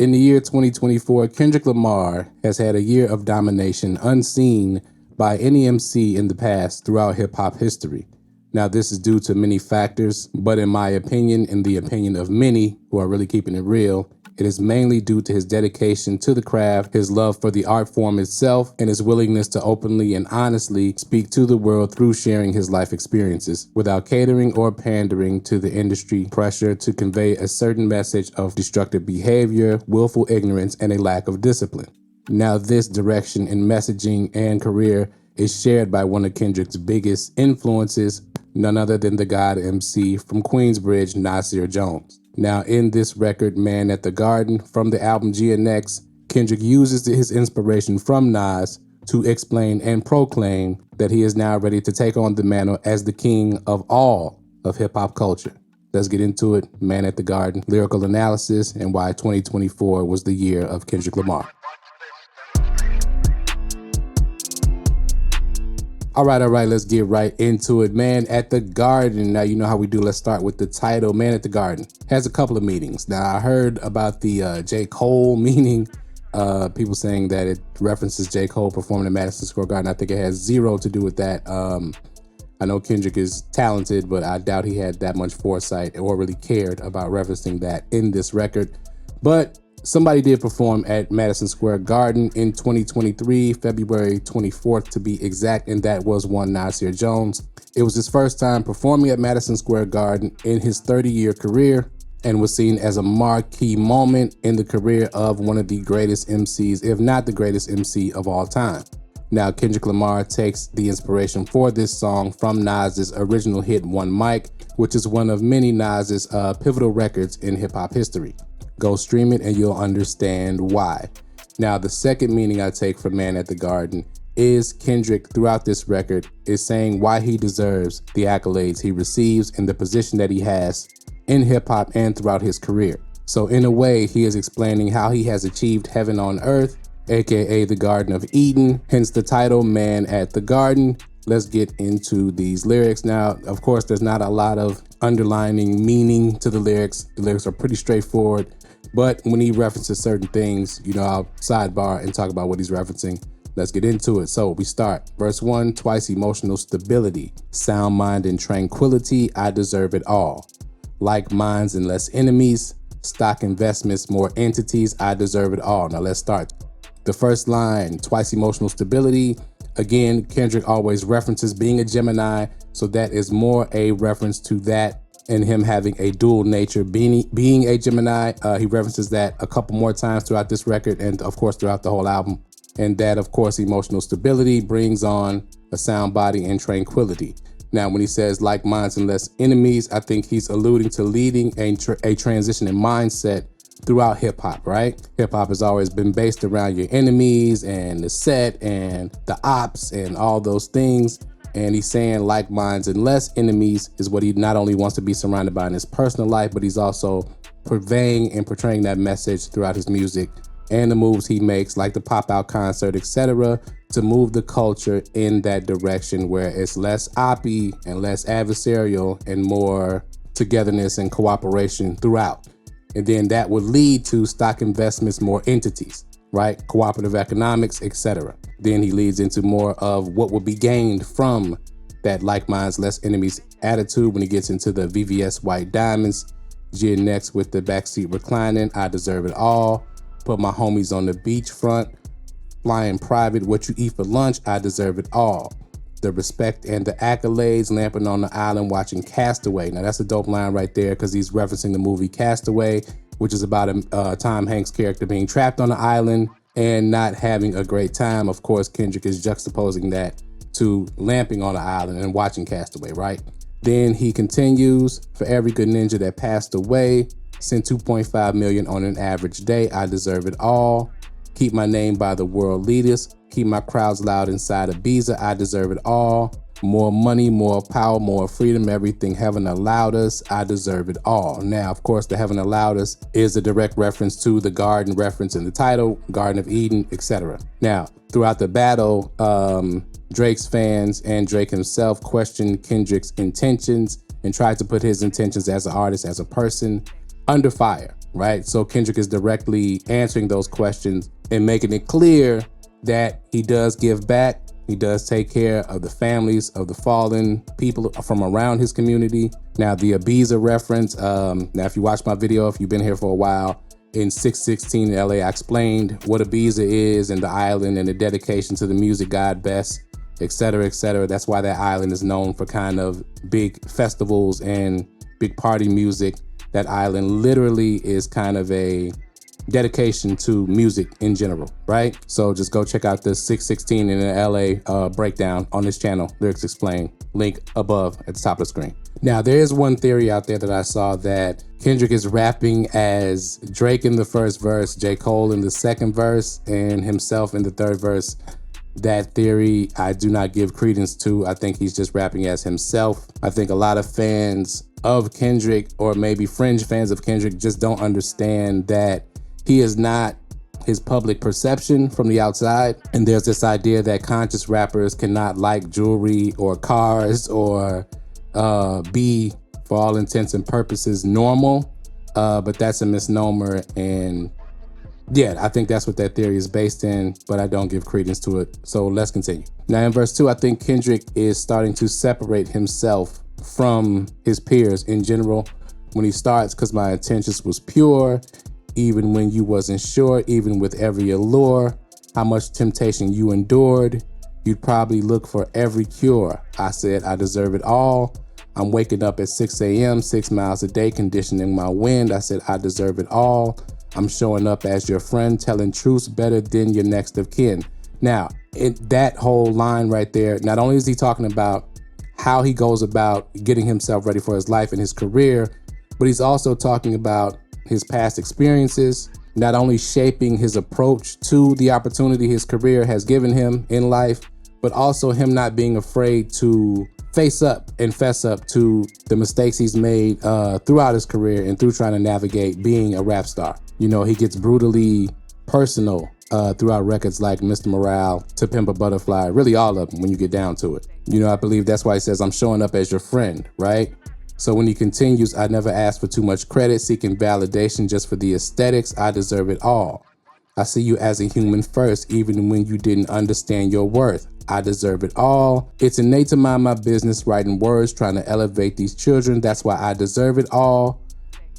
In the year 2024, Kendrick Lamar has had a year of domination unseen by any MC in the past throughout hip-hop history. Now, this is due to many factors, but in my opinion, in the opinion of many who are really keeping it real, it is mainly due to his dedication to the craft, his love for the art form itself, and his willingness to openly and honestly speak to the world through sharing his life experiences, without catering or pandering to the industry pressure to convey a certain message of destructive behavior, willful ignorance, and a lack of discipline. Now, this direction in messaging and career is shared by one of Kendrick's biggest influences, none other than the God MC from Queensbridge, Nasir Jones. Now, in this record, Man at the Garden, from the album GNX, Kendrick uses his inspiration from Nas to explain and proclaim that he is now ready to take on the mantle as the king of all of hip-hop culture. Let's get into it. Man at the Garden, lyrical analysis, and why 2024 was the year of Kendrick Lamar. All right, let's get right into it. Man at the Garden. Now, you know how we do. Let's start with the title. Man at the Garden has a couple of meanings. Now, I heard about the J. Cole meaning, people saying that it references J. Cole performing at Madison Square Garden. I think it has zero to do with that. I know Kendrick is talented, but I doubt he had that much foresight or really cared about referencing that in this record. But somebody did perform at Madison Square Garden in 2023, February 24th to be exact, and that was one Nasir Jones. It was his first time performing at Madison Square Garden in his 30-year career and was seen as a marquee moment in the career of one of the greatest MCs, if not the greatest MC of all time. Now, Kendrick Lamar takes the inspiration for this song from Nas's original hit, One Mic, which is one of many Nas's pivotal records in hip-hop history. Go stream it and you'll understand why. Now, the second meaning I take from Man at the Garden is Kendrick throughout this record is saying why he deserves the accolades he receives and the position that he has in hip hop and throughout his career. So in a way, he is explaining how he has achieved heaven on earth, aka the Garden of Eden, hence the title Man at the Garden. Let's get into these lyrics. Now, of course, there's not a lot of underlining meaning to the lyrics. The lyrics are pretty straightforward. But when he references certain things, you know, I'll sidebar and talk about what he's referencing. Let's get into it. So we start. Verse 1, twice emotional stability, sound mind and tranquility, I deserve it all. Like minds and less enemies, stock investments, more entities, I deserve it all. Now let's start. The first line, twice emotional stability. Again, Kendrick always references being a Gemini, so that is more a reference to that and him having a dual nature, being a Gemini. He references that a couple more times throughout this record and of course throughout the whole album. And that, of course, emotional stability brings on a sound body and tranquility. Now, when he says like minds and less enemies, I think he's alluding to leading a transition in mindset throughout hip hop, right? Hip hop has always been based around your enemies and the set and the ops and all those things. And he's saying like minds and less enemies is what he not only wants to be surrounded by in his personal life, but he's also purveying and portraying that message throughout his music and the moves he makes, like the pop-out concert, etc., to move the culture in that direction where it's less oppy and less adversarial and more togetherness and cooperation throughout. And then that would lead to stock investments, more entities, right? Cooperative economics, etc. Then he leads into more of what will be gained from that like minds, less enemies attitude when he gets into the VVS white diamonds, GNX with the backseat reclining, I deserve it all, put my homies on the beachfront, flying private, what you eat for lunch, I deserve it all. The respect and the accolades, lamping on the island watching Castaway. Now that's a dope line right there because he's referencing the movie Castaway, which is about Tom Hanks' character being trapped on the island and not having a great time. Of course, Kendrick is juxtaposing that to lamping on the island and watching Castaway, right? Then he continues, for every good ninja that passed away, send 2.5 million on an average day, I deserve it all. Keep my name by the world leaders, keep my crowds loud inside Ibiza, I deserve it all. More money, more power, more freedom, everything heaven allowed us, I deserve it all. Now, of course, the heaven allowed us is a direct reference to the garden reference in the title, Garden of Eden, etc. Now, throughout the battle, Drake's fans and Drake himself questioned Kendrick's intentions and tried to put his intentions as an artist, as a person, under fire. right? So Kendrick is directly answering those questions and making it clear that he does give back. He does take care of the families of the fallen people from around his community. Now, the Ibiza reference, now if you watch my video, if you've been here for a while, in 616 in LA, I explained what Ibiza is and the island and the dedication to the music god Best, et cetera, et cetera. That's why that island is known for kind of big festivals and big party music. That island literally is kind of a dedication to music in general, right? So just go check out the 616 in the LA breakdown on this channel, Lyrics Explained, link above at the top of the screen. Now, there is one theory out there that I saw that Kendrick is rapping as Drake in the first verse, J. Cole in the second verse, and himself in the third verse. That theory, I do not give credence to. I think he's just rapping as himself. I think a lot of fans of Kendrick, or maybe fringe fans of Kendrick, just don't understand that he is not his public perception from the outside. And there's this idea that conscious rappers cannot like jewelry or cars or be, for all intents and purposes, normal. But that's a misnomer. And yeah, I think that's what that theory is based in, but I don't give credence to it. So let's continue. Now in verse 2, I think Kendrick is starting to separate himself from his peers in general when he starts, because my intentions was pure, even when you wasn't sure, even with every allure, how much temptation you endured, you'd probably look for every cure. I said, I deserve it all. I'm waking up at 6 a.m., 6 miles a day, conditioning my wind. I said, I deserve it all. I'm showing up as your friend, telling truths better than your next of kin. Now, that whole line right there, not only is he talking about how he goes about getting himself ready for his life and his career, but he's also talking about his past experiences, not only shaping his approach to the opportunity his career has given him in life, but also him not being afraid to face up and fess up to the mistakes he's made throughout his career and through trying to navigate being a rap star. You know, he gets brutally personal throughout records like Mr. Morale, To Pimp a Butterfly, really all of them when you get down to it. You know, I believe that's why he says, I'm showing up as your friend, right? So when he continues, I never asked for too much credit, seeking validation just for the aesthetics. I deserve it all. I see you as a human first, even when you didn't understand your worth. I deserve it all. It's innate to mind my business, writing words, trying to elevate these children. That's why I deserve it all.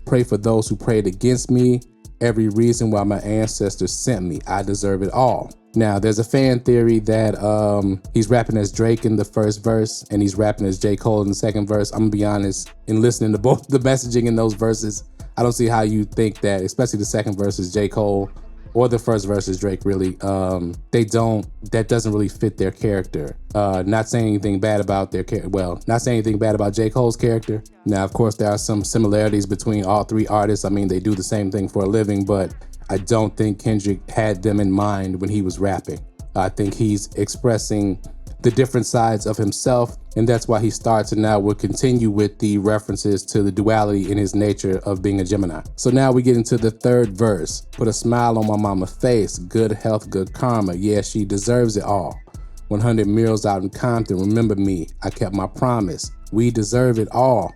Pray for those who prayed against me. Every reason why my ancestors sent me. I deserve it all. Now, there's a fan theory that he's rapping as Drake in the first verse and he's rapping as J. Cole in the second verse. I'm gonna be honest, in listening to both the messaging in those verses, I don't see how you think that, especially the second verse is J. Cole or the first verse is Drake, really. That doesn't really fit their character. Not saying anything bad about their character. Well, not saying anything bad about J. Cole's character. Now, of course, there are some similarities between all three artists. I mean, they do the same thing for a living, but I don't think Kendrick had them in mind when he was rapping. I think he's expressing the different sides of himself, and that's why he starts, and now we'll continue with the references to the duality in his nature of being a Gemini. So now we get into the third verse. Put a smile on my mama's face, good health, good karma. Yeah, she deserves it all. 100 meals out in Compton, remember me, I kept my promise. We deserve it all.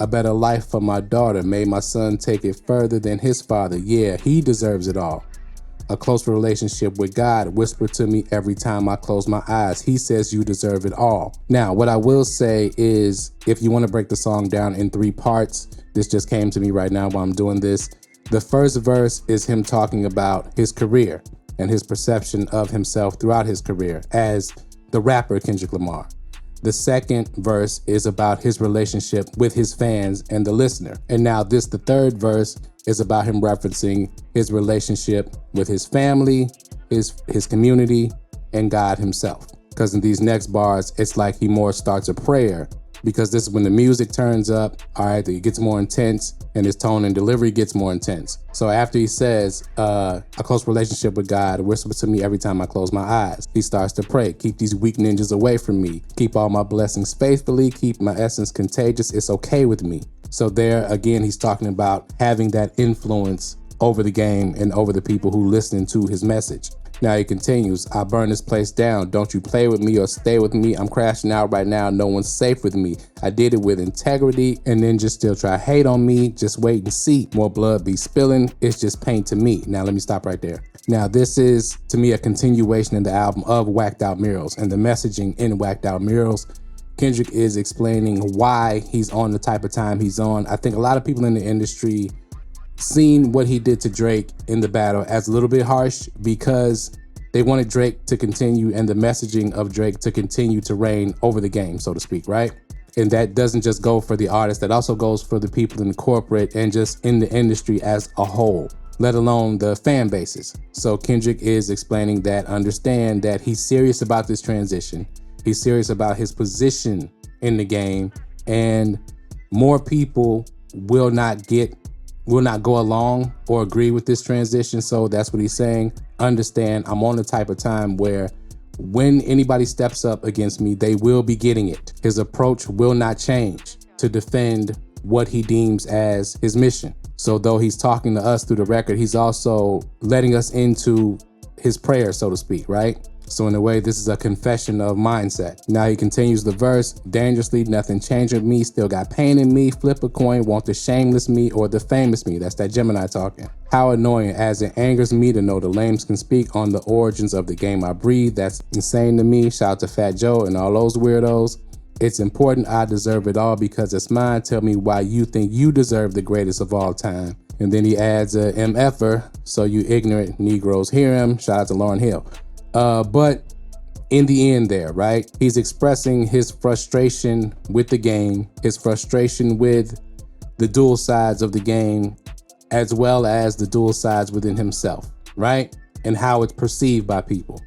A better life for my daughter, made my son take it further than his father. Yeah, he deserves it all. A close relationship with God, whisper to me every time I close my eyes. He says you deserve it all. Now, what I will say is, if you want to break the song down in 3 parts, this just came to me right now while I'm doing this. The first verse is him talking about his career and his perception of himself throughout his career as the rapper Kendrick Lamar. The second verse is about his relationship with his fans and the listener. And now the third verse is about him referencing his relationship with his family, his community, and God himself. Because in these next bars, it's like he more starts a prayer, because this is when the music turns up, all right, it gets more intense and his tone and delivery gets more intense. So after he says, a close relationship with God, whisper to me every time I close my eyes, he starts to pray, keep these weak ninjas away from me, keep all my blessings faithfully, keep my essence contagious, it's okay with me. So there again, he's talking about having that influence over the game and over the people who listen to his message. Now he continues, I burn this place down. Don't you play with me or stay with me. I'm crashing out right now. No one's safe with me. I did it with integrity and then just still try to hate on me. Just wait and see. More blood be spilling. It's just pain to me. Now let me stop right there. Now this is to me a continuation in the album of Whacked Out Murals, and the messaging in Whacked Out Murals. Kendrick is explaining why he's on the type of time he's on. I think a lot of people in the industry seen what he did to Drake in the battle as a little bit harsh because they wanted Drake to continue and the messaging of Drake to continue to reign over the game, so to speak, right? And that doesn't just go for the artist, that also goes for the people in the corporate and just in the industry as a whole, let alone the fan bases. So Kendrick is explaining that, understand that he's serious about this transition. He's serious about his position in the game, and more people will not go along or agree with this transition. So that's what he's saying. Understand, I'm on the type of time where when anybody steps up against me, they will be getting it. His approach will not change to defend what he deems as his mission. So though he's talking to us through the record, he's also letting us into his prayer, so to speak, right? So in a way, this is a confession of mindset. Now he continues the verse, dangerously, nothing changed with me, still got pain in me, flip a coin, want the shameless me or the famous me. That's that Gemini talking. How annoying, as it angers me to know the lames can speak on the origins of the game I breathe. That's insane to me. Shout out to Fat Joe and all those weirdos. It's important, I deserve it all because it's mine. Tell me why you think you deserve the greatest of all time. And then he adds a MFer, so you ignorant Negroes hear him. Shout out to Lauryn Hill. But in the end there, right, he's expressing his frustration with the game, his frustration with the dual sides of the game, as well as the dual sides within himself, right? And how it's perceived by people.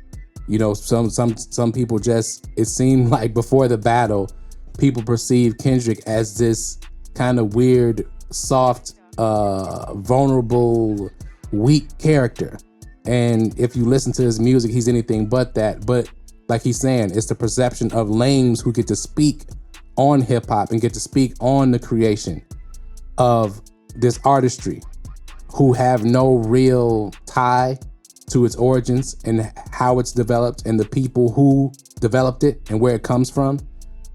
You know, some people just, it seemed like before the battle, people perceived Kendrick as this kind of weird, soft, vulnerable, weak character. And if you listen to his music, he's anything but that. But like he's saying, it's the perception of lames who get to speak on hip hop and get to speak on the creation of this artistry, who have no real tie to its origins and how it's developed and the people who developed it and where it comes from.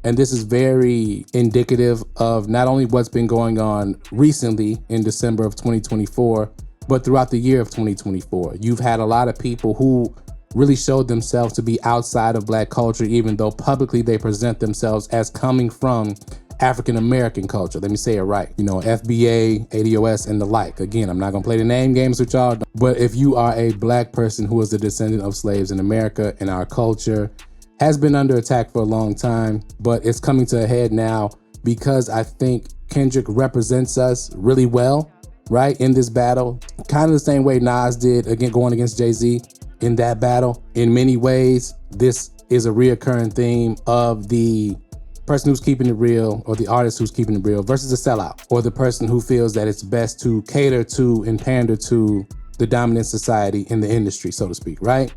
And this is very indicative of not only what's been going on recently in December of 2024, but throughout the year of 2024. You've had a lot of people who really showed themselves to be outside of Black culture, even though publicly they present themselves as coming from African-American culture. Let me say it right. You know, FBA, ADOS, and the like. Again, I'm not gonna play the name games with y'all, but if you are a Black person who is a descendant of slaves in America, and our culture has been under attack for a long time, but it's coming to a head now because I think Kendrick represents us really well, right, in this battle. Kind of the same way Nas did, again, going against Jay-Z in that battle. In many ways, this is a reoccurring theme of the person who's keeping it real, or the artist who's keeping it real, versus the sellout, or the person who feels that it's best to cater to and pander to the dominant society in the industry, so to speak, right?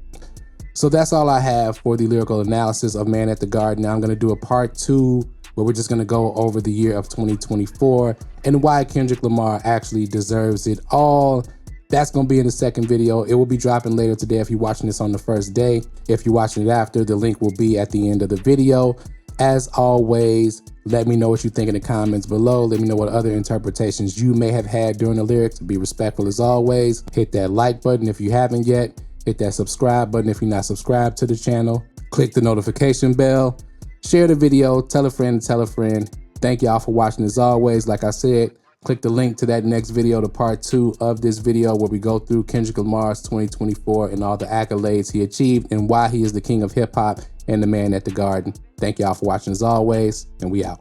So that's all I have for the lyrical analysis of Man at the Garden. Now I'm gonna do a part 2 where we're just gonna go over the year of 2024 and why Kendrick Lamar actually deserves it all. That's gonna be in the second video. It will be dropping later today if you're watching this on the first day. If you're watching it after, the link will be at the end of the video. As always, let me know what you think in the comments below. Let me know what other interpretations you may have had during the lyrics. Be respectful as always. Hit that like button if you haven't yet. Hit that subscribe button if you're not subscribed to the channel. Click the notification bell. Share the video. Tell a friend to tell a friend. Thank y'all for watching as always. Like I said, click the link to that next video, to part 2 of this video, where we go through Kendrick Lamar's 2024 and all the accolades he achieved and why he is the king of hip hop and the man at the garden. Thank y'all for watching as always, and we out.